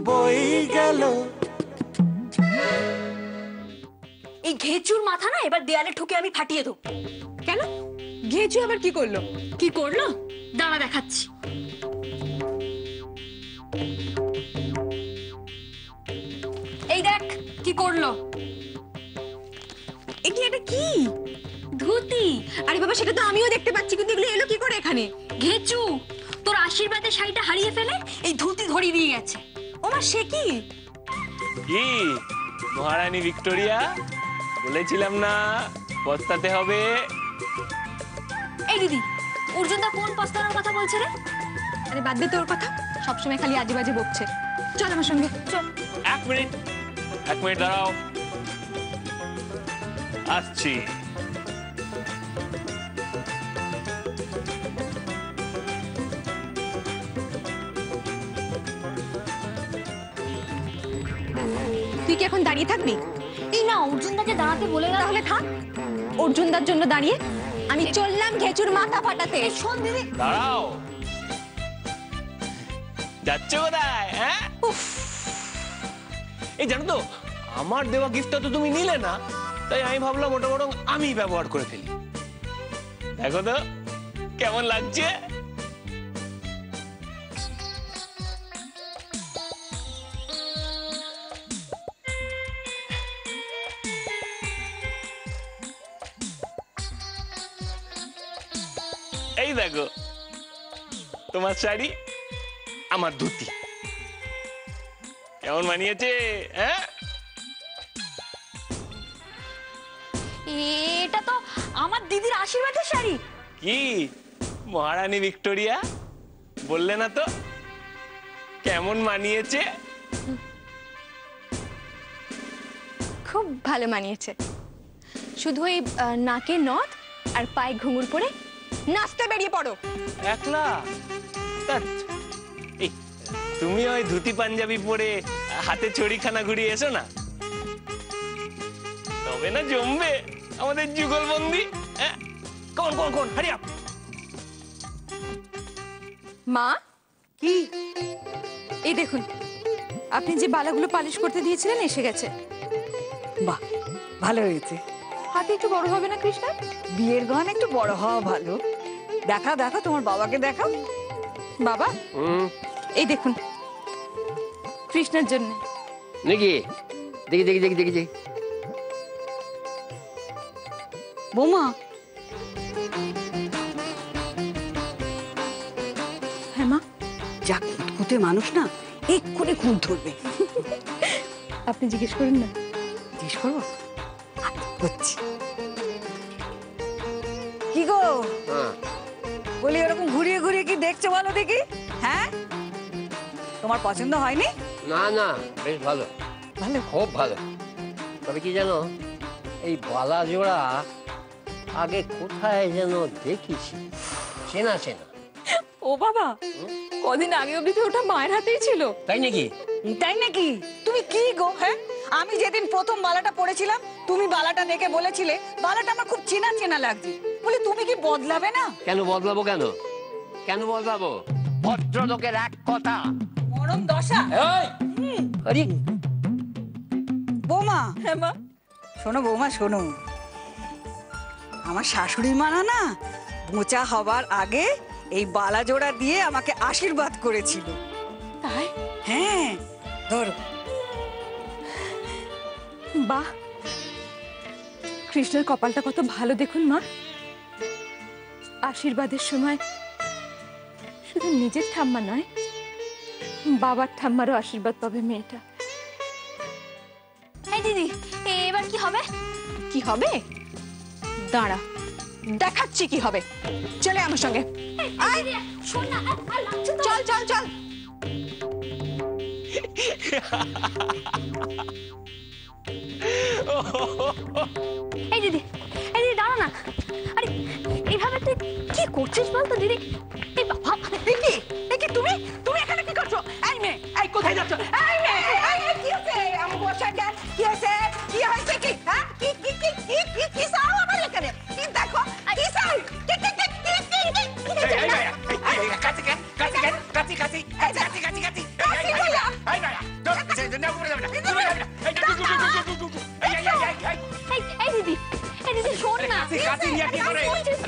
বই গেল। এই ঘেচুর মাথা না এবার দেয়ালে ঠুকে আমি ফাটিয়ে দেবো। কেন? ঘেচু আবার কি করলো? কি করলো দাঁড়া দেখাচ্ছি। এই দেখ কি করলো। এটা কি? ধুতি। আরে বাবা, সেটা তো আমিও দেখতে পাচ্ছি, কিন্তু এগুলো এলো কি করে এখানে? ঘেচু তোর আশীর্বাদের শাড়িটা হারিয়ে ফেলে এই ধুতি ধরিয়ে দিয়ে গেছে। ওমা, সে কি? কি মহারানী ভিক্টোরিয়া, বলেছিলাম না পস্তাতে হবে। এই দিদি, অর্জুনদা কোন পস্তানোর কথা বলছে রে? আরে বাদ দে তোর কথা, সবসময় খালি আজে বাজে বকছে। চল আমার সঙ্গে চল। এক মিনিট দাঁড়াও, আসছি। তুই কি এখন দাঁড়িয়ে থাকবি? এই না, অর্জুনদাকে দাঁড়াতে বলে গেল। তাহলে থাক, অর্জুনদার জন্য দাঁড়িয়ে আমি চললাম ঘেচুর মাথা ফাটাতে। শোন দিদি, দাঁড়াও, যাচ্ছ কোথায়? হ্যাঁ, এই জানো তো আমার দেওয়া গিফটটা তো তুমি নিলে না, তাই আমি ভাবলাম ওটা বরং আমি ব্যবহার করে ফেলি। দেখো তো কেমন লাগছে। এই দেখো তোমার শাড়ি, আমার ধুতি, কেমন মানিয়েছে? হ্যাঁ, এটা তো আমার দিদির আশীর্বাদের শাড়ি। কি মহারানী ভিক্টোরিয়া, বললে না তো কেমন মানিয়েছে? খুব ভালো মানিয়েছে। শুধু ওই নাকে নথ আর পায়ে ঘুঙুর পরে নাচতে বেরিয়ে পড়ো। একলা? এই তুমি ওই ধুতি পাঞ্জাবি পরে হাতে ছড়িখানা ঘুরিয়ে এসো না, তবে না জমবে আমাদের যুগলবন্দি। হ্যাঁ, কোন হারি আপ। মা, কি? এই দেখুন, আপনি যে বালাগুলো পালিশ করতে দিয়েছিলেন এসে গেছে। বাহ, ভালো হয়েছে। হাতে একটু বড় হবে না কৃষ্ণা? বিয়ের গহনা একটু বড় হওয়া ভালো। দেখা দেখো, তোমার বাবাকে দেখাও। বাবা, এই দেখুন কৃষ্ণার জন্য। নাকি? দেখি দেখি দেখি দেখি দেখি। বৌমা, হ্যাঁ মা। যা কুতকুতে মানুষ না, এক্ষুনি খুঁত ধরবে। আপনি জিজ্ঞেস করুন না। জিজ্ঞেস করবো? হচ্ছে কি গো, বলি এরকম ঘুরিয়ে ঘুরিয়ে কি দেখছো বলো দেখি? হ্যাঁ, তোমার পছন্দ হয়নি? না না, বেশ ভালো, ভালো, খুব ভালো। তবে কি জানো, এই বালা জোড়া আগে কোথায় যেন দেখেছি, চেনা চেনা। ও বাবা, কদিন আগে অবধি তো ওটা মায়ের হাতেই ছিল। তাই নাকি? তাই নাকি? তুমি কি গো, হ্যাঁ, আমি যেদিন প্রথম বালাটা পরেছিলাম তুমি বালাটা দেখে বলেছিলে বালাটা আমার খুব চেনা চেনা লাগছে। বলে তুমি কি বদলাবে না? কেন বদলাবো? কেন কেন বদলাবো? ভদ্রলোকের এক কথা, মরণ দশা। আরে বৌমা, হ্যাঁ মা। শোনো বৌমা, শোনো, আমার শাশুড়ি মানা না বোচা হবার আগে এই বালা জোড়া দিয়ে আমাকে আশীর্বাদ করেছিল। তাই? হ্যাঁ, ধরো। বাহ, কৃষ্ণের কপালটা কত ভালো দেখুন মা। আশীর্বাদের সময় শুধু নিজের ঠাম্মা নয়, বাবার ঠাম্মারও আশীর্বাদ পাবে মেয়েটা। এই দিদি, এবার কি হবে? কি হবে? দাঁড়া, দেখাচ্ছি কি হবে। চলে আমার সঙ্গে। শোন না, চল চল চল। এই দিদি দাঁড়া না। আরে এইভাবে তুই কি করছিস বলতো দিদি? এই বাবা, তুমি তুমি এখানে কি করছো? এই মেয়ে, এই কোথায় যাচ্ছ? এই মেয়ে, এই কি হচ্ছে? আমার বর্ষা কেন? কি হয়েছে? কি হয়েছে কি? হ্যাঁ, কি কি কি কি কি কি চাও আমার এখানে? কি দেখো? কি চাও? কি কি কি কি কি কি কাছি কাছি কাছি কাছি কাছি কাছি কাছি কাছি কাছি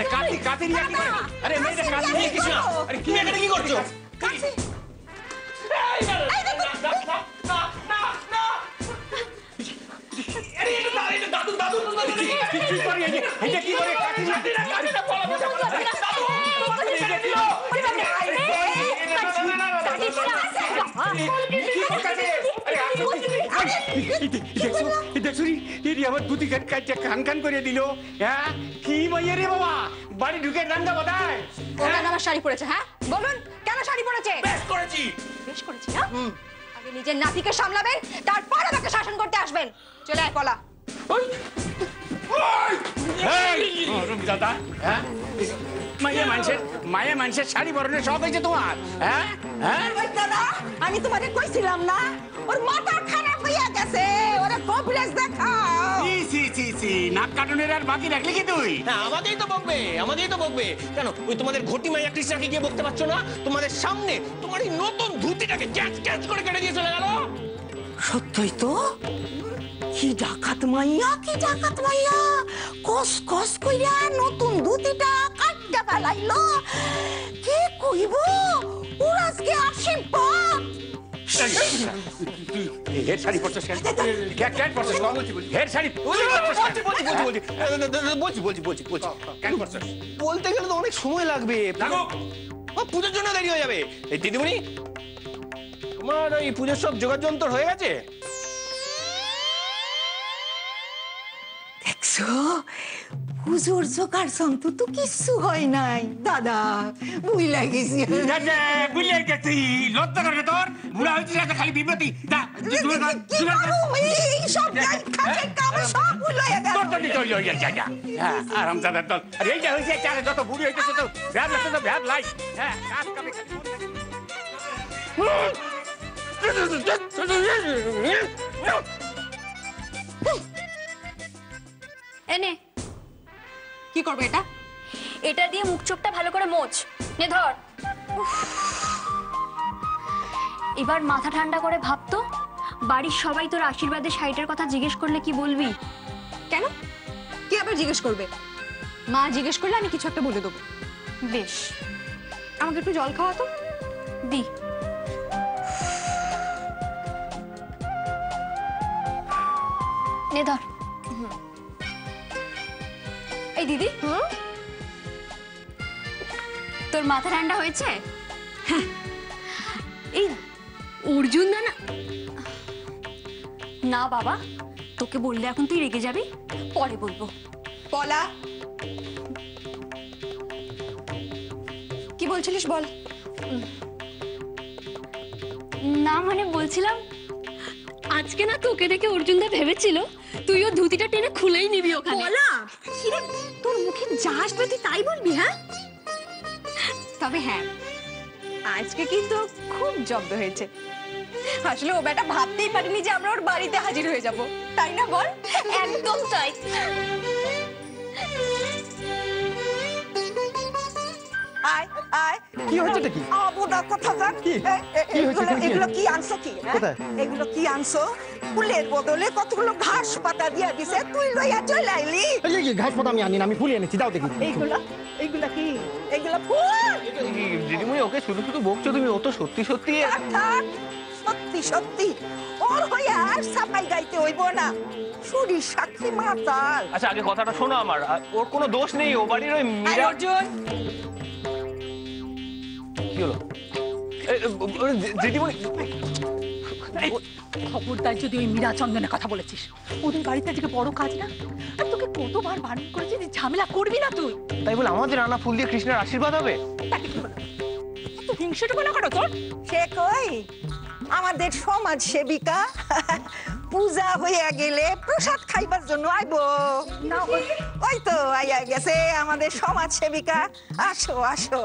আরে কাতি কাতি নিয়ে কি করে? আরে মেয়েটা কাতি নিয়ে কিছু না। আরে কি এখানে কি করছো? এই না, না, না, না, না, না, না। আরে এটা দাদু দাদু দাদু কি করে এটা কি করে কাতি নিয়ে? আরে এটা পলাবো দাদু এটা কি হলো? আমার দুটি খান খান করে দিল। হ্যাঁ কি মাইয়া রে বাবা, বাড়ি ঢুকে রান্না বাদায়। ও কেন আমার শাড়ি পরেছে? হ্যাঁ বলুন, কেন শাড়ি পরেছে? বেশ করেছি। বেশ করেছি না? আগে নিজের নাতিকে সামলাবেন, তারপর আমাকে শাসন করতে আসবেন। চলে আয় পলা। দাদা, হ্যাঁ মায়ের মানুষের শাড়ি পরনের শখ হয়েছে তোমার? হ্যাঁ হ্যাঁ ওই দাদা, আমি তোমাকে কইছিলাম না ওর মাথা খারাপ হইয়া গেছে, ওরে কবরেজ দেখাও। নাক কাটুনের আর বাকি রাখলি কি তুই? হ্যাঁ আমাদেরই তো বকবে কেন? ওই তোমাদের ঘটি মাইয়া কৃষ্ণাকে গিয়ে বকতে পারছো না? তোমাদের সামনে তোমার এই নতুন ধুতিটাকে ক্যাচ ক্যাচ করে কেটে দিয়ে চলে গেল। সত্যই তো, কি ডাকাত মাইয়া, কি ডাকাত মাইয়া, কস কস কইরা নতুন ধুতিটা কাটতে ফেলাইলো। কে কইব ওর আজকে আসিব? হের শাড়ি পরছিস কেন? কেন পরছিস? হের শাড়ি বলছি কেন পরছিস? বলতে গেলে তো অনেক সময় লাগবে, পুজোর জন্য দেরি হয়ে যাবে। এই দিদিমণি, তোমার এই পুজোর সব জোগাড় যন্ত্র হয়ে গেছে? দেখছো, পুজোর জোগাড় যন্ত্র তো কিচ্ছু হয় নাই দাদা, বুইলা গেছি। বুঝলে গেছি, লজ্জা করে তোর? বুড়া হয়েছিস এত খালি বিপত্তি। আরাম দাদার দল। আর এইটা হয়েছে চারে যত বুড়ি হইতেছে তো ভ্যাব লাগছে তো ভ্যাব লাই। হ্যাঁ কাজ কামে এনে কি করবে এটা? এটা দিয়ে মুখ চোখটা ভালো করে মোছ। নে ধর। উফ। এবার মাথা ঠান্ডা করে ভাবতো, বাড়ির সবাই তোর আশীর্বাদের শাড়িটার কথা জিজ্ঞেস করলে কি বলবি? কেন? কি আবার জিজ্ঞেস করবে? মা জিজ্ঞেস করলে আমি কিছু একটা বলে দেবো। বেশ, আমাকে একটু জল খাওয়া তো। দি। নে ধর। এই দিদি, তোর মাথা ঠান্ডা হয়েছে? এই অর্জুন না না বাবা, তোকে বললে এখন তুই রেগে যাবি, পরে বলবো। পলা, কি বলছিলিস বল। না মানে বলছিলাম, আজকে না তোকে দেখে অর্জুনদা ভেবেছিল তুইও ধুতিটা টেনে খুলেই নিবি ওখানে। পলা, তোর মুখে যা আসবে তুই তাই বলবি? হ্যাঁ, তবে হ্যাঁ, আজকে কিন্তু খুব জব্দ হয়েছে। আসলে ও বেটা ভাবতেই পারিনি যে আমরা ওর বাড়িতে হাজির হয়ে যাব, তাই না বল? একদম তাই। আয় আয়, কি হচ্ছে কি? আবুদা কথা জান। এগুলো কি আনছো? কি এগুলো কি আনছো? ফুলের বদলে কতগুলো ঘাস পাতা দিয়া দিছে, তুই লইয়া চলে আইলি। ঘাস পাতা আমি আনি না, আমি ফুল এনেছি, দাও দেখি। এইগুলা কি? এগুলা ফুল? দিদিমণি, ওকে শুধু শুধু বকছো তুমি, ও তো সত্যি সত্যি। সত্যি সত্যি ওর হইয়া আর সাপাই গাইতে হইব না, সুরি সাক্ষী মাতাল। আচ্ছা আগে কথাটা শোনো আমার, ওর কোনো দোষ নেই, ও বাড়ির ওই মীরা। অর্জুন, কি হলো? দিদিমণি, খবরদার যদি ওই মীরা চন্দনের কথা বলেছিস, ওদের বাড়িতে আজকে বড় কাজ না? আর তোকে কতবার বারণ করেছি যে ঝামেলা করবি না তুই। তাই বলে আমাদের আনা ফুল দিয়ে কৃষ্ণের আশীর্বাদ হবে? তাকে কি হলো? এত হিংসেটুকু না করো তোর? সে কই আমাদের সমাজ সেবিকা, পূজা হইয়া গেলে প্রসাদ খাইবার জন্য আইব না? ওই তো আইয়া গেছে আমাদের সমাজ সেবিকা। আসো আসো,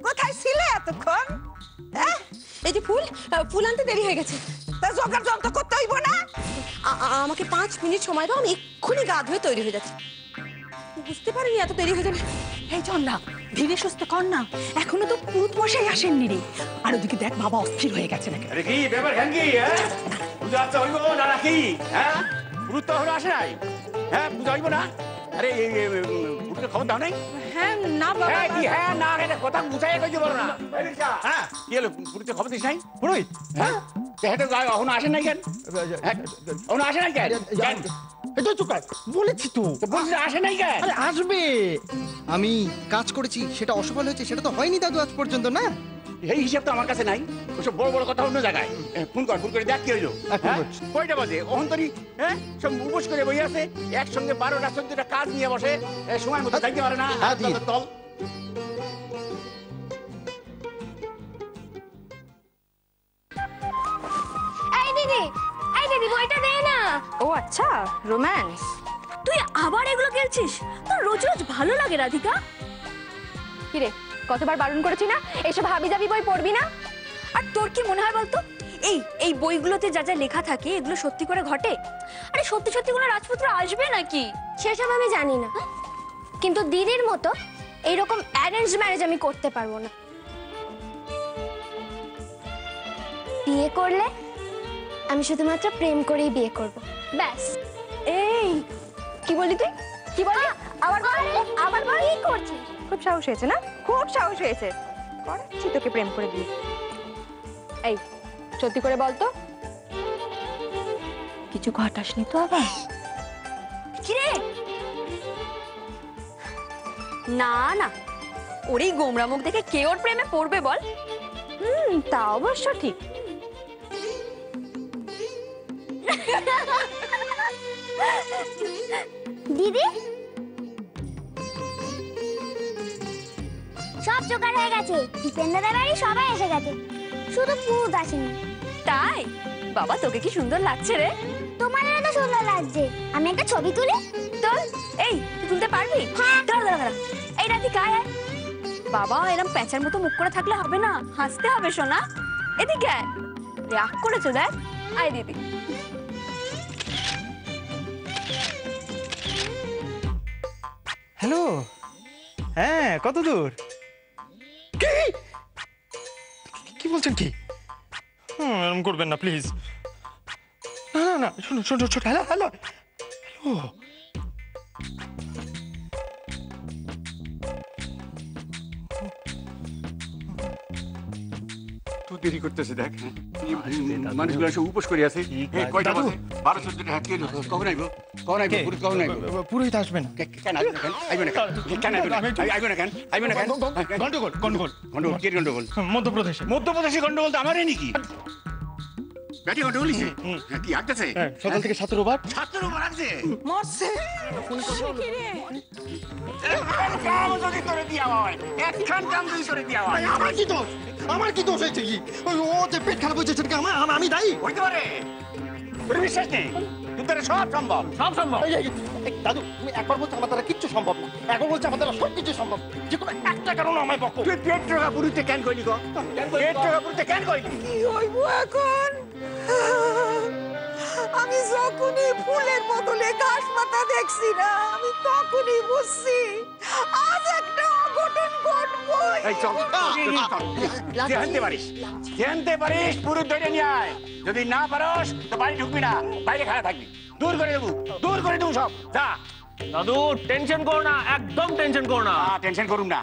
কোথায় ছিলে এতক্ষণ? এই যে ফুল, ফুল আনতে দেরি হয়ে গেছে। তা জোগাড় যন্ত্র করতে হইব না? আমাকে 5 মিনিট সময় দাও, আমি এক্ষুনি গা ধুয়ে তৈরি হয়ে যাচ্ছি। বুঝতে পারিনি এত দেরি হয়ে যাবে। এই চন্দা, ধীরে সুস্থ কর না, এখনো তো পুরুত মশাই আসেননি রে। আর ওদিকে দেখ বাবা অস্থির হয়ে গেছে নাকি। আরে কি ব্যাপার কি? হ্যাঁ পূজা আচ্ছা হইব না নাকি? হ্যাঁ গুরুত্ব হলো আসে নাই? হ্যাঁ পূজা হইব না? আরে পুরুষের খবর দাও নাই? হ্যাঁ না বাবা হ্যাঁ কি হ্যাঁ না এটা কথা বুঝাই কইতে পারো না। হ্যাঁ কি হলো পুরুষের খবর দিস নাই? পুরোহিত হ্যাঁ দেখে তো এখন আসে নাই কেন? এখন আসে নাই কেন? কেন এটা চুপ কর, বলেছি তো বলছি আসে নাই কেন? আরে আসবে। আমি কাজ করেছি, সেটা অসফল হয়েছে, সেটা তো হয়নি দাদু আজ পর্যন্ত না। এই হিসাব তো আমার কাছে নাই। ওসব বড় বড় কথা অন্য জায়গায়। ফোন করে দেখ কি হইলো। কয়টা বাজে? অহন্তরি হ্যাঁ সব উপোস করে বই আছে, একসঙ্গে 12টা 14টা কাজ নিয়ে বসে, সময় মতো যাইতে পারে না। তল এই দিদি বইটা দে না। ও আচ্ছা, রোম্যান্স। তুই আবার এগুলো খেলছিস? তোর রোজ রোজ ভালো লাগে রাধিকা? কিরে, কতবার বারণ করেছি না এইসব হাবি জাবি বই পড়বি না? আর তোর কি মনে হয় বলতো, এই বইগুলোতে যা যা লেখা থাকে এগুলো সত্যি করে ঘটে? আরে সত্যি সত্যি কোনো রাজপুত্র আসবে নাকি? সেসব আমি জানি না, কিন্তু দিদির মতো এইরকম অ্যারেঞ্জ ম্যারেজ আমি করতে পারবো না। বিয়ে করলে আমি শুধুমাত্র প্রেম করেই বিয়ে করব, ব্যাস। এই কি বললি তুই? কি বললি? আবার কি করছিস? খুব সাহস হয়েছে না? খুব সাহস হয়েছে। করাচ্ছি তোকে প্রেম করে বিয়ে। এই সত্যি করে বল তো, কিছু ঘটাসনি তো আবার? কিরে না না, ওর এই গোমরা মুখ দেখে কে ওর প্রেমে পড়বে বল? তা অবশ্য ঠিক। দিদি সব জোগাড় হয়ে গেছে, দীপেন্দ্রদের বাড়ি সবাই এসে গেছে, শুধু পুরুত আসেনি। তাই? বাবা তোকে কি সুন্দর লাগছে রে। তোমার এত সুন্দর লাগছে, আমি একটা ছবি তুলি? তোল। এই তুই তুলতে পারবি? দাঁড়া। এই রাধিকা আয়। বাবা এরকম প্যাঁচার মতো মুখ করে থাকলে হবে না, হাসতে হবে সোনা। এদিকে আয়, রাগ করেছো দেখ। আয় দিদি। হ্যালো, হ্যাঁ কত দূর? কি বলছেন কি? এরকম করবেন না প্লিজ। না শুনুন ছোট হ্যালো হ্যালো হ্যালো। তুই দেরি করতেছে দেখ। মানুষগুলো সব উপোস করে আছে। কয়টা বাজে? 12-14টা। হ্যাঁ কে কখন আইবো? পুরুষ কখন আইবো? পুরোহিত আসবে না। কেন আইবো না? আইবো না কেন? আইবো না কেন? গন্ডগোল কি গন্ডগোল? মধ্যপ্রদেশে গন্ডগোল তো আমারই নাকি? ব্যাটি গন্ডগোল হইছে? কি আগতেছে? সকাল থেকে 17 বার আগছে। মরছে কি রে? কাম যদি করে দিয়া হয়, একখান কাম যদি করে দিয়া হয়। আমার কি দোষ হয়েছে কি? ও যে পেট খারাপ হয়েছে সেটাকে আমি দায়ী হইতে পারে? তোর বিশ্বাস নেই? তোর সব সম্ভব। দাদু, তুমি একবার বলছো আমার দ্বারা কিচ্ছু সম্ভব না, একবার বলছো আমার দ্বারা সবকিছু সম্ভব। যে কোনো একটা কারণ আমায় বকো। তুই পেট টাকা পুরুতে কেন কইলি গো? পেট টাকা পুরুতে কেন কইলি? কি হইব এখন? আমি যখনই ফুলের বদলে ঘাস পাতা দেখছি না, আমি তখনই বুঝছি আজ একটা অঘটন ঘটবই। এই চল, জানতে পারিস পুরুষ ধরে নিয়ে আয়। যদি না পারস তো বাড়ি ঢুকবি না, বাইরে খাড়া থাকবি। দূর করে দেবো সব। যা দাদু টেনশন করো না, একদম টেনশন করো না। টেনশন করুন না।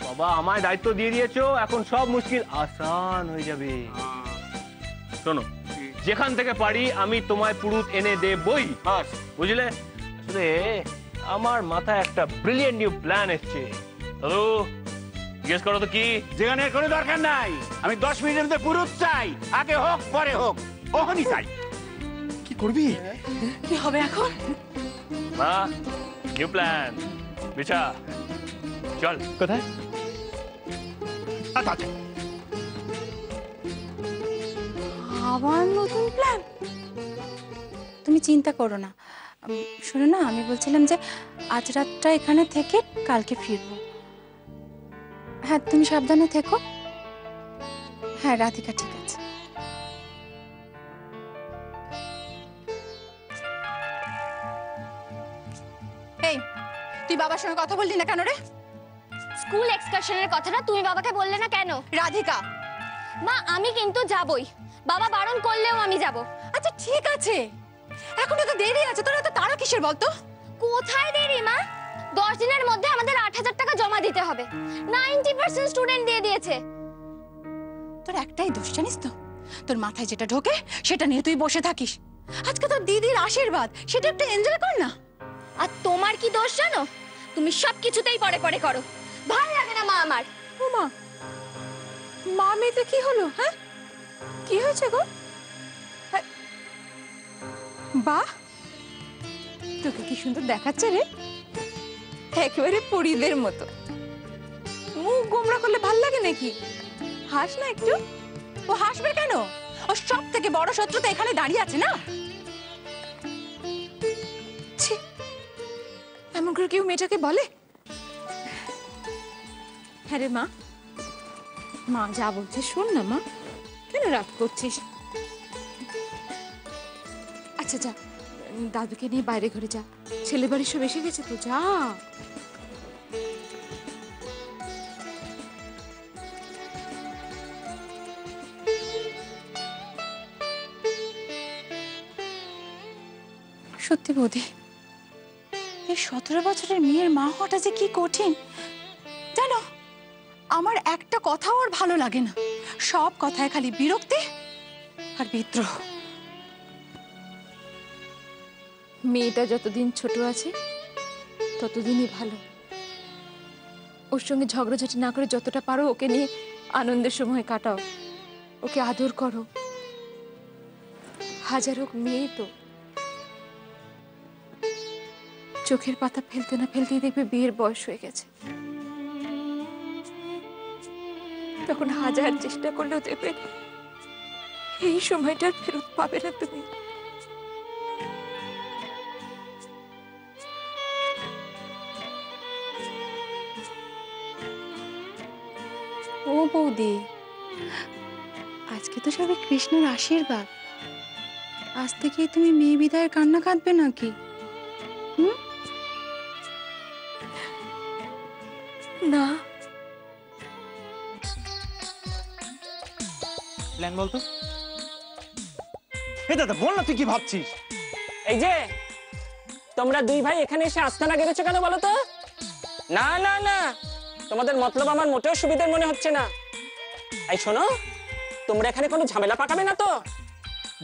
বাবা আমায় দায়িত্ব দিয়ে দিয়েছো, এখন সব মুশকিল আসান হয়ে যাবে। শোনো, যেখান থেকে পারি আমি তোমায় পুরুত এনে দেবই, বুঝলে? আসলে আমার মাথায় একটা ব্রিলিয়েন্ট নিউ প্ল্যান এসছে। দাদু জিজ্ঞেস করো তো কি? যেখানে কোনো দরকার নাই, আমি 10 মিনিটের মধ্যে পুরুত চাই। আগে হোক পরে হোক, ওখানেই চাই। কি করবি? কি হবে এখন? মা নিউ প্ল্যান বিছা, চল। কোথায়? আচ্ছা আবার নতুন প্ল্যান? তুমি চিন্তা করো না। শোনো না, আমি বলছিলাম যে আজ রাতটা এখানে থেকে কালকে ফিরবো। হ্যাঁ তুমি সাবধানে থেকো। হ্যাঁ রাধিকা ঠিক আছে। এই তুই বাবার সঙ্গে কথা বললি না কেন রে? স্কুল এক্সকারশনের কথাটা তুমি বাবাকে বললে না কেন? রাধিকা, মা আমি কিন্তু যাবই, বাবা বারণ করলেও আমি যাব। আচ্ছা ঠিক আছে, এখন তো দেরি আছে, তোর এত তাড়া কিসের বলতো? কোথায় দেরি মা? 10 দিনের মধ্যে আমাদের 8,000 টাকা জমা দিতে হবে। 90% স্টুডেন্ট দিয়ে দিয়েছে। তোর একটাই দোষ জানিস তো, তোর মাথায় যেটা ঢোকে সেটা নিয়ে তুই বসে থাকিস। আজকে তোর দিদির আশীর্বাদ, সেটা একটু এনজয় কর না। আর তোমার কি দোষ জানো? তুমি সব কিছুতেই পরে পরে করো। ভালো লাগে না মা আমার। ও মা, মা মেয়েতে কি হলো? হ্যাঁ, কি হয়েছে গো? হ্যাঁ। বাহ, তোকে কি সুন্দর দেখাচ্ছে রে, একেবারে পরীদের মতো। মুখ গোমরা করলে ভাল লাগে নাকি? হাস না একটু। ও হাসবে কেন? ও সব থেকে বড় শত্রু তো এখানে দাঁড়িয়ে আছে না। ছি, এমন করে কেউ মেয়েটাকে বলে? হ্যাঁ রে মা, মা যা বলছে শোন না মা, কেন রাগ করছিস? আচ্ছা যা, দাদুকে নিয়ে বাইরে ঘরে যা, ছেলে বাড়ি সব এসে গেছে তো, যা। সত্যি বৌদি, এই 17 বছরের মেয়ের মা হওয়াটা যে কি কঠিন জানো। আমার একটা কথাও আর ভালো লাগে না, সব কথায় খালি বিরক্তি আর বিদ্রোহ। মেয়েটা যতদিন ছোট আছে ততদিনই ভালো। ওর সঙ্গে ঝগড়াঝাটি না করে যতটা পারো ওকে নিয়ে আনন্দের সময় কাটাও, ওকে আদর করো। হাজার হোক মেয়ে তো, চোখের পাতা ফেলতে না ফেলতেই দেখবে বিয়ের বয়স হয়ে গেছে। তখন হাজার চেষ্টা করলেও দেখবে এই সময়টা ফেরত পাবে না তুমি। ও বৌদি, আজকে তো সবে কৃষ্ণের আশীর্বাদ, আজ থেকেই তুমি মেয়ে বিদায়ের কান্না কাঁদবে নাকি? না, প্ল্যান বলতো। এই দাদা বল না, তুই কি ভাবছিস? এই যে তোমরা দুই ভাই এখানে এসে আস্তানা গেড়েছো কেন বলো তো? না না না, তোমাদের মতলব আমার মোটেও সুবিধার মনে হচ্ছে না। এই শোনো, তোমরা এখানে কোনো ঝামেলা পাকাবে না তো?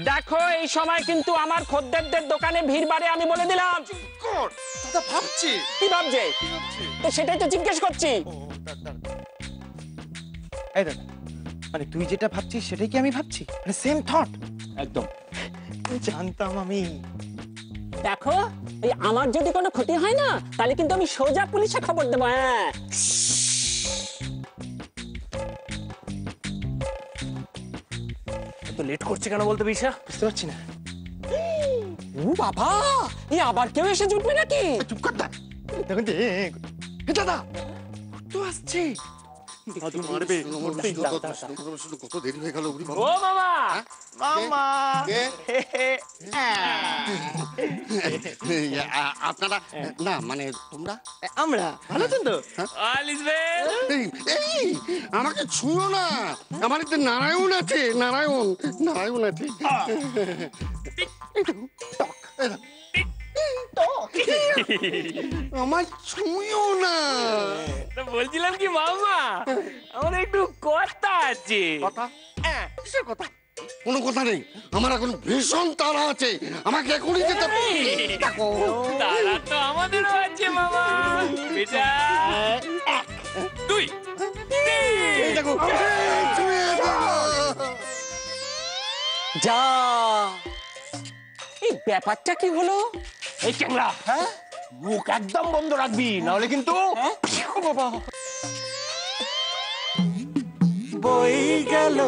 দেখো এই সময় কিন্তু আমার খদ্দেরদের দোকানে ভিড় বাড়ে, আমি বলে দিলাম। দাদা ভাবছি। কি ভাবছে? তো সেটাই তো জিজ্ঞেস করছি। এই দাদা, মানে তুই যেটা ভাবছিস সেটাই কি আমি ভাবছি? মানে সেম থট একদম। জানতাম আমি। দেখো, এই আমার যদি কোনো ক্ষতি হয় না তাহলে কিন্তু আমি সোজা পুলিশে খবর দেবো। হ্যাঁ, তো লেট করছে কেন বলতে বিশা? বুঝতে পারছি না। ও বাবা, এই আবার কেউ এসে জুটবে নাকি? চুপ কর। দেখুন যে দাদা তো আসছে, দাদু মারবে। কত দেরি হয়ে গেল। ও মামা, মামা আপনারা না, মানে তোমরা আমরা ভালো আছেন তো? এই আমাকে ছুঁয়ো না, আমার একটা নারায়ণ আছে, নারায়ণ আছে। আমার ছুঁয়ো না। বলছিলাম কি মামা, আমাদের একটু কথা আছে। কথা? কিসের কথা? কোনো কথা নেই, আমার এখন ভীষণ তাড়া আছে, আমাকে এখনই যেতে হবে। দেখো, তারা তো আমাদেরও আছে মামা। বেটা তুই দেখো যা, এই ব্যাপারটা কি হলো? এই ক্যাংলা, হ্যাঁ মুখ একদম বন্ধ রাখবি, নাহলে কিন্তু বই গেল